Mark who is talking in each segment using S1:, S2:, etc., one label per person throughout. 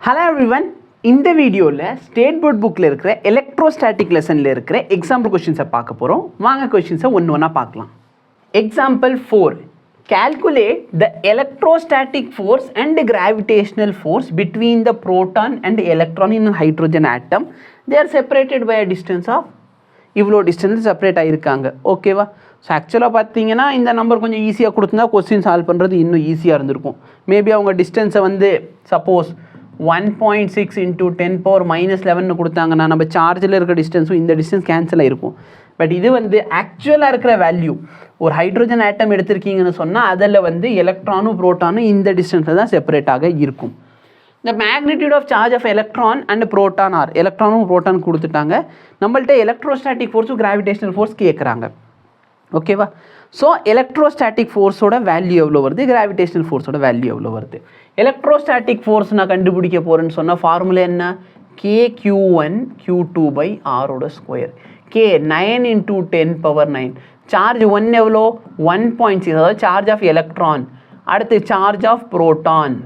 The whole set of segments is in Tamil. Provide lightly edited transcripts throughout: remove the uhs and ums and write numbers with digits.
S1: Hello everyone. இந்த வீடியோவில் ஸ்டேட் போர்ட் புக்கில் இருக்கிற எலக்ட்ரோஸ்டாட்டிக் லெசனில் இருக்கிற எக்ஸாம்பிள் கொஷின்ஸை பார்க்க போகிறோம். வாங்க கொஷின்ஸை ஒன்று ஒன்றா பார்க்கலாம். Example 4. Calculate the electrostatic force and gravitational force between the proton and electron in a hydrogen atom. They are separated by a distance of இவ்வளோ டிஸ்டன்ஸ் செப்பரேட் ஆகிருக்காங்க. ஓகேவா? ஸோ ஆக்சுவலாக பார்த்தீங்கன்னா இந்த நம்பர் கொஞ்சம் ஈஸியாக கொடுத்துருந்தா கொஸ்டின் சால்வ் பண்ணுறது இன்னும் ஈஸியாக இருந்திருக்கும். மேபி அவங்க டிஸ்டன்ஸை வந்து சப்போஸ் 1.6 into 10⁻⁻11 கொடுத்தாங்கன்னா நம்ம சார்ஜில் இருக்கிற டிஸ்டன்ஸும் இந்த டிஸ்டன்ஸ் கேன்சல் ஆகிருக்கும். பட் இது வந்து ஆக்சுவலாக இருக்கிற வேல்யூ ஒரு ஹைட்ரோஜன் ஆட்டம் எடுத்திருக்கீங்கன்னு சொன்னால் அதில் வந்து எலக்ட்ரானும் ப்ரோட்டானும் இந்த டிஸ்டன்ஸில் தான் செப்பரேட்டாக இருக்கும். இந்த magnitude of charge of electron and proton are எலக்ட்ரானும் ப்ரோட்டான் கொடுத்துட்டாங்க. நம்மள்ட்ட எலக்ட்ரோஸ்டாட்டிக் ஃபோர்ஸும் கிராவிடேஷனல் ஃபோர்ஸ் கேட்குறாங்க. ஓகேவா? ஸோ எலக்ட்ரோஸ்டாட்டிக் ஃபோர்ஸோட வேல்யூ எவ்வளோ வருது, கிராவிடேஷனல் ஃபோர்ஸோட வேல்யூ எவ்வளோ வருது. எலக்ட்ரோஸ்டாட்டிக் ஃபோர்ஸ் நான் கண்டுபிடிக்க போகிறேன்னு சொன்னால் ஃபார்முலா என்ன? KQ1 Q2/Rோட ஸ்கொயர். K 9 into 10⁻9. சார்ஜ் 1 எவ்வளோ? 1.6, அதாவது சார்ஜ் ஆஃப் எலக்ட்ரான். அடுத்து charge of proton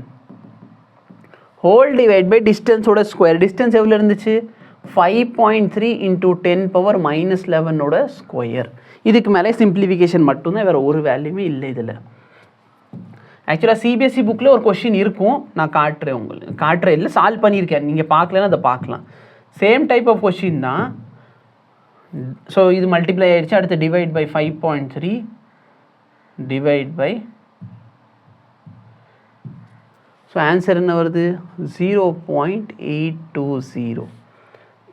S1: whole divide by டிஸ்டன்ஸோட ஸ்கொயர். டிஸ்டன்ஸ் எவ்வளோ இருந்துச்சு? 5.3 into 10⁻11ஓட ஸ்கொயர். இதுக்கு மேலே சிம்பிளிஃபிகேஷன் மட்டும்தான், வேறு ஒரு வேல்யூமே இல்லை இதில். ஆக்சுவலாக சிபிஎஸ்சி புக்கில் ஒரு கொஷின் இருக்கும், நான் காட்டுறேன் இல்லை சால்வ் பண்ணியிருக்கேன், நீங்கள் பார்க்கலன்னா அதை பார்க்கலாம். சேம் டைப் ஆஃப் கொஷின் தான். ஸோ இது மல்டிப்ளை ஆகிடுச்சு. அடுத்து divide by 5.3 divide by, so answer என்ன வருது? 0.820.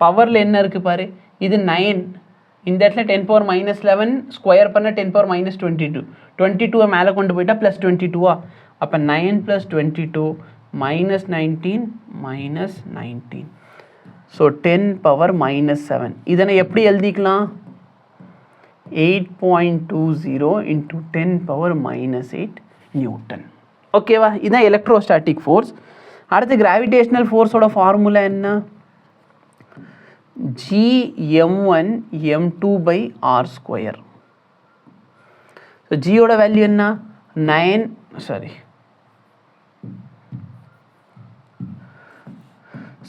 S1: பவரில் என்ன இருக்குது பாரு, இது 9, இந்த இடத்துல 10⁻11 ஸ்கொயர் பண்ண 10⁻22. 22 மேலே கொண்டு போயிட்டா ப்ளஸ் 22. அப்போ 9 + 22 -19 -19. ஸோ 10⁻7. இதனை எப்படி எழுதிக்கலாம்? 8.20 into 10⁻8 நியூட்டன். ஓகேவா? இதுதான் எலக்ட்ரோஸ்டாட்டிக் ஃபோர்ஸ். அடுத்து கிராவிடேஷனல் ஃபோர்ஸோட ஃபார்முலா என்ன? Gm1 m2/r². ஸோ ஜியோட வேல்யூ என்ன?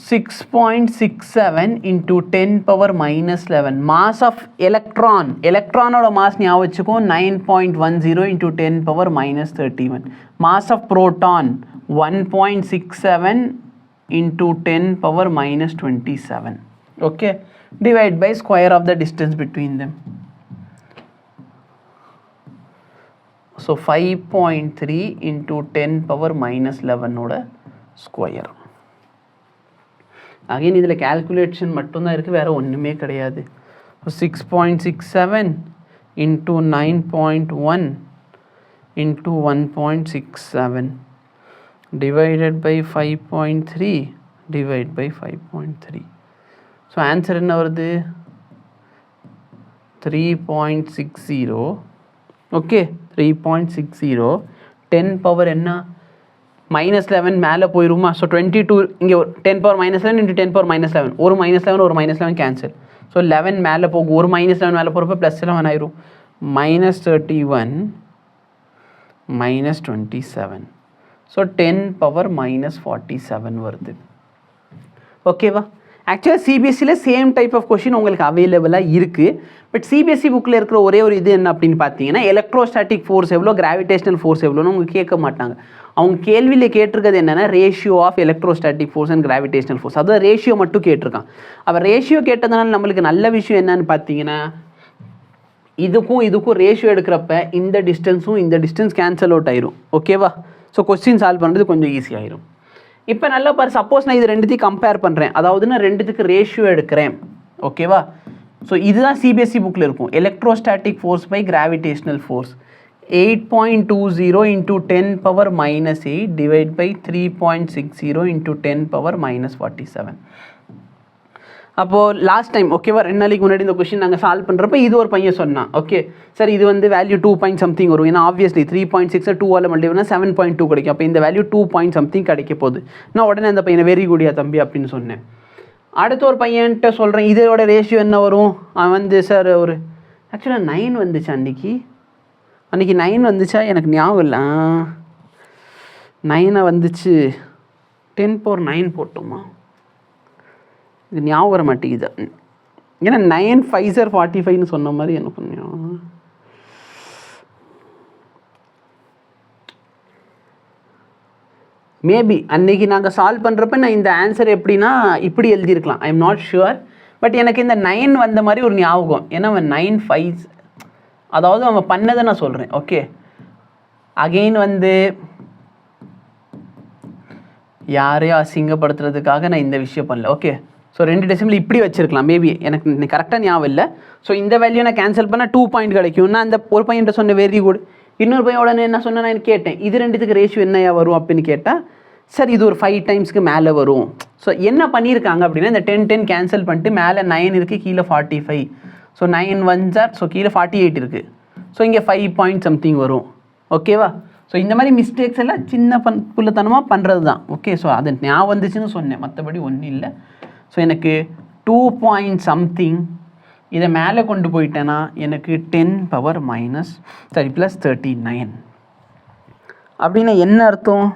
S1: 6.67 into 10⁻11. மாஸ் ஆஃப் எலக்ட்ரானோட மாஸ் ஞாபகம் வச்சுக்கோ, 9.10 into 10⁻31. Mass of proton 1.67 into 10⁻27. okay, divide by square of the distance between them. So 5.3 into 10⁻11 ஓட ஸ்கொயர். அகைன் இதில் கேல்குலேஷன் மட்டும்தான் இருக்குது, வேறு ஒன்றுமே கிடையாது. 6.67 into 9.1 into 1.67 divided by 5.3 divided by 5.3. So answer என்ன வருது? 3.60. ஓகே, 3.60. 10 பவர் என்ன? -11 மேலே போயிருமா? ஸோ 22 இங்கே 10⁻11 into 10⁻11. ஒரு -11 ஒரு -11 கேன்சல். ஸோ 11 மேலே போகும், ஒரு -11 மேலே போகிறப்ப +11 ஆயிரும். -31 -27. ஸோ 10⁻47 வருது. ஓகேவா? ஆக்சுவலாக சிபிஎஸ்சியில் சேம் டைப் ஆஃப் கொஷின் உங்களுக்கு அவைலபிளாக இருக்குது. பட் சிபிஎஸ்சி புக்கில் இருக்கிற ஒரே ஒரு இது என்ன அப்படின்னு பார்த்தீங்கன்னா, எலக்ட்ரோஸ்டாட்டிக் ஃபோர்ஸ் எவ்வளோ, கிராவிடேஷனல் ஃபோர்ஸ் எவ்வளோன்னு அவங்க கேட்க மாட்டாங்க. அவங்க கேள்வியில் கேட்டிருக்கிறது என்னென்னா ratio of electrostatic force and gravitational force. அதாவது ரேஷியோ மட்டும் கேட்டிருக்கான். அப்போ ரேஷியோ கேட்டதுனால நம்மளுக்கு நல்ல விஷயம் என்னன்னு பார்த்தீங்கன்னா, இதுக்கும் ரேஷியோ எடுக்கிறப்ப இந்த டிஸ்டன்ஸும் இந்த டிஸ்டன்ஸ் கேன்சல் அவுட் ஆயிரும். ஓகேவா? ஸோ கொஸ்டின் சால்வ் பண்ணுறது கொஞ்சம் ஈஸியாகிடும். இப்போ நல்லா பாரு, சப்போஸ் நான் இது ரெண்டுத்தையும் கம்பேர் பண்ணுறேன், அதாவது நான் ரெண்டுத்துக்கு ரேஷியோ எடுக்கிறேன். ஓகேவா? ஸோ இதுதான் சிபிஎஸ்சி புக்கில் இருக்கும். Electrostatic force by gravitational force 8.20 into 10⁻8 divide by 3.60 into 10⁻47. அப்போது லாஸ்ட் டைம் ஓகேவா, 2 நாளைக்கு முன்னாடி இந்த கொஷின் நாங்கள் சால்வ் பண்ணுறப்ப இது ஒரு பையன் சொன்னான். ஓகே சார், இது வந்து வேல்யூ 2.something வரும். ஏன்னா ஆப்வியஸ்லி 3.6 2ஆல் மல்டிப்ளை 7.2 கிடைக்கும். அப்போ இந்த வேல்யூ 2.something கிடைக்க போகுது. நான் உடனே அந்த பையனை வெரி குடியா தம்பி அப்படின்னு சொன்னேன். அடுத்த ஒரு பையன்கிட்ட சொல்கிறேன், இதோட ரேஷியோ என்ன வரும்? அவன் வந்து சார் ஒரு ஆக்சுவலாக 9 வந்துச்சு அன்றைக்கி. அன்றைக்கி 9 வந்துச்சா எனக்கு ஞாபகம் இல்லை. 9 வந்துச்சு. 10⁻⁹ போட்டோமா? இது ஞாபகம் வர மாட்டேங்குது. ஏன்னா 9 5 45ன்னு சொன்ன மாதிரி என்ன பண்ணோம். மேபி அன்றைக்கி நாங்கள் சால்வ் பண்ணுறப்ப நான் இந்த ஆன்சர் எப்படின்னா இப்படி எழுதியிருக்கலாம். I am not sure. But எனக்கு இந்த 9 வந்த மாதிரி ஒரு ஞாபகம். ஏன்னா அவன் 9 5 அதாவது அவன் பண்ணதை நான் சொல்கிறேன். ஓகே, அகெயின் வந்து யாரையும் அசிங்கப்படுத்துறதுக்காக நான் இந்த விஷயம் பண்ணல. ஓகே, ஸோ 2 டெசிமல் இப்படி வச்சுருக்கலாம். மேபி எனக்கு கரெக்டாக ஞாபகம் இல்லை. ஸோ இந்த வேல்யூ நான் கேன்சல் பண்ணால் 2 பாயிண்ட் கிடைக்கும். நான் அந்த ஒரு பையன்ட்ட சொன்ன வெரி குட். இன்னொரு பையன் உடனே என்ன சொன்னால் நான் கேட்டேன், இது ரெண்டுத்துக்கு ரேஷியோ என்னையா வரும் அப்படின்னு கேட்டால், சார் இது ஒரு 5 டைம்ஸ்க்கு மேலே வரும். ஸோ என்ன பண்ணியிருக்காங்க அப்படின்னா இந்த 10 கேன்சல் பண்ணிட்டு மேலே 9 இருக்குது, கீழே 45. ஸோ 9 1 ஸோ கீழே 48 இருக்குது. ஸோ இங்கே 5 பாயிண்ட் சம்திங் வரும். ஓகேவா? ஸோ இந்த மாதிரி மிஸ்டேக்ஸ் எல்லாம் சின்ன புள்ளத்தனமாக பண்ணுறது தான். ஓகே, ஸோ அது ஞாபகம் வந்துச்சுன்னு சொன்னேன், மற்றபடி ஒன்றும் இல்லை. ஸோ எனக்கு 2 பாயிண்ட் சம்திங் இதை மேலே கொண்டு போயிட்டேன்னா எனக்கு 10⁻⁻ +39 அப்படின்னா என்ன அர்த்தம்?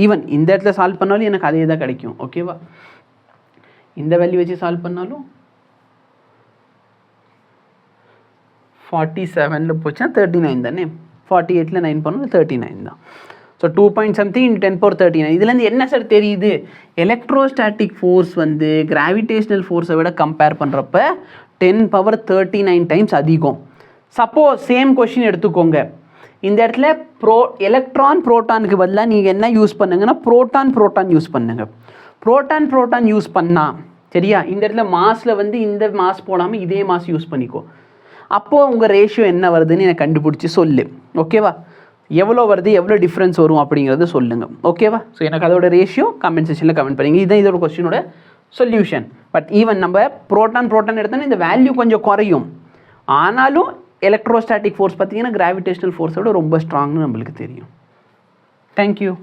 S1: ஈவன் இந்த இடத்துல சால்வ் பண்ணாலும் எனக்கு அதே தான் கிடைக்கும். ஓகேவா? இந்த வேல்யூ வச்சு சால்வ் பண்ணாலும் 47ல் போச்சுன்னா 39 தானே. 48ல் 9 பண்ணாலும் 39 தான். So 2 point something × 10⁻39. இதுலேருந்து என்ன சார் தெரியுது? எலக்ட்ரோஸ்டாட்டிக் ஃபோர்ஸ் வந்து கிராவிடேஷ்னல் ஃபோர்ஸை விட கம்பேர் பண்ணுறப்ப 10⁻39 டைம்ஸ் அதிகம். சப்போஸ் சேம் கொஷின் எடுத்துக்கோங்க, இந்த இடத்துல எலக்ட்ரான் புரோட்டானுக்கு பதிலாக நீங்கள் என்ன யூஸ் பண்ணுங்கன்னா புரோட்டான் யூஸ் பண்ணுங்கள். புரோட்டான் யூஸ் பண்ணால் சரியா, இந்த இடத்துல மாஸில் வந்து இந்த மாஸ் போடாமல் இதே மாஸ் யூஸ் பண்ணிக்கோ. அப்போது உங்கள் ரேஷியோ என்ன வருதுன்னு எனக்கு கண்டுபிடிச்சி சொல்லு. ஓகேவா? எவ்வளோ வருது, எவ்வளோ டிஃப்ரென்ஸ் வரும் அப்படிங்கிறது சொல்லுங்கள். ஓகேவா? ஸோ எனக்கு அதோட ரேஷியோ கமெண்ட் செக்ஷனில் கமெண்ட் பண்ணுங்க. இதுதான் இதோட கொஸ்டினோட சொல்யூஷன். பட் ஈவன் நம்ம புரோட்டான் எடுத்தோன்னா இந்த வேல்யூ கொஞ்சம் குறையும். ஆனாலும் எலக்ட்ரோஸ்டாட்டிக் ஃபோர்ஸ் பார்த்தீங்கன்னா கிராவிடேஷனல் ஃபோர்ஸோட ரொம்ப ஸ்ட்ராங்னு நம்மளுக்கு தெரியும். தேங்க்யூ.